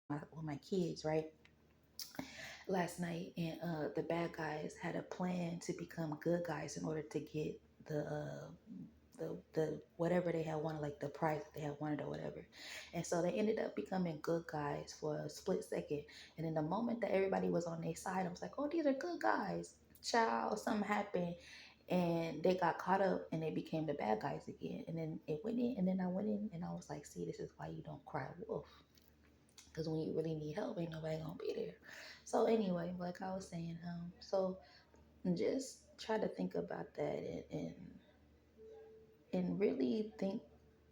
with my kids, right? Last night, and the bad guys had a plan to become good guys in order to get the whatever they had wanted, like the prize that they had wanted or whatever. And so they ended up becoming good guys for a split second. And in the moment that everybody was on their side, I was like, oh, these are good guys. Child, something happened and they got caught up and they became the bad guys again. And then it went in, and then I went in and I was like, see, this is why you don't cry wolf. Because when you really need help, ain't nobody gonna be there. So anyway, like I was saying, so just try to think about that, and really think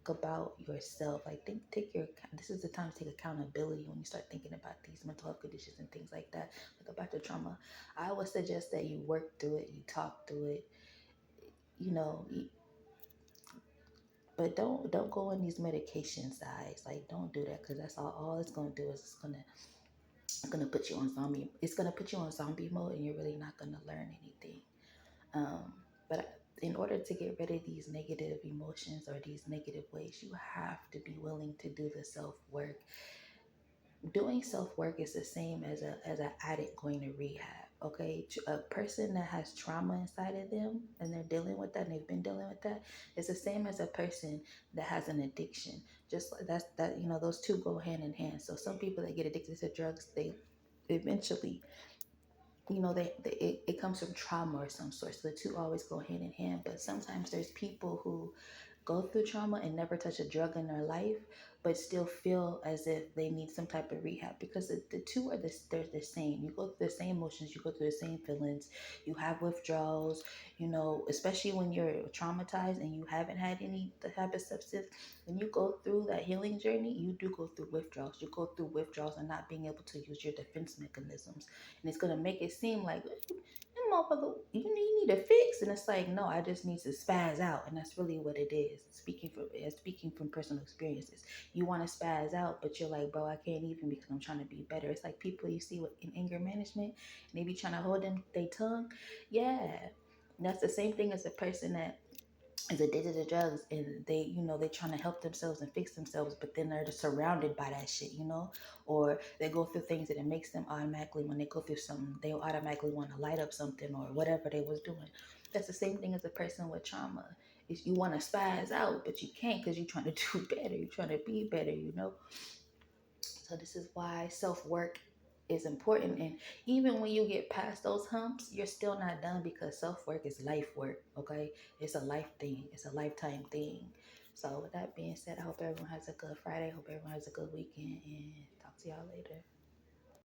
about yourself. Like take your, this is the time to take accountability when you start thinking about these mental health conditions and things like that. Like about the trauma, I would suggest that you work through it, you talk through it, you know. But don't go on these medication sides. Like don't do that, because that's all it's gonna do is it's gonna put you on zombie. It's gonna put you on zombie mode, and you're really not gonna learn anything. But in order to get rid of these negative emotions or these negative ways, you have to be willing to do the self work. Doing self work is the same as an addict going to rehab. Okay, a person that has trauma inside of them and they're dealing with that, and they've been dealing with that, it's the same as a person that has an addiction. Just like that, those two go hand in hand. So some people that get addicted to drugs, they eventually, it comes from trauma or some sort. So the two always go hand in hand. But sometimes there's people who go through trauma and never touch a drug in their life, but still feel as if they need some type of rehab, because the two are they're the same. You go through the same emotions, you go through the same feelings, you have withdrawals, especially when you're traumatized and you haven't had any type of substance. When you go through that healing journey, you do go through withdrawals. You go through withdrawals and not being able to use your defense mechanisms. And it's going to make it seem like, motherfucker, you need a fix. And it's like, no, I just need to spaz out. And that's really what it is. Speaking from personal experiences. You want to spaz out, but you're like, bro, I can't even, because I'm trying to be better. It's like people you see with in anger management, and they be trying to hold them their tongue. Yeah. That's the same thing as a person that is addicted to drugs, and they trying to help themselves and fix themselves, but then they're just surrounded by that shit, or they go through things that it makes them automatically, when they go through something, they automatically want to light up something or whatever they was doing. That's the same thing as a person with trauma. Is you want to spaz out, but you can't, because you're trying to do better, you're trying to be better. So this is why self-work is important. And even when you get past those humps, you're still not done, because self-work is life work, okay? It's a life thing. It's a lifetime thing. So with that being said, I hope everyone has a good Friday. Hope everyone has a good weekend, and talk to y'all later.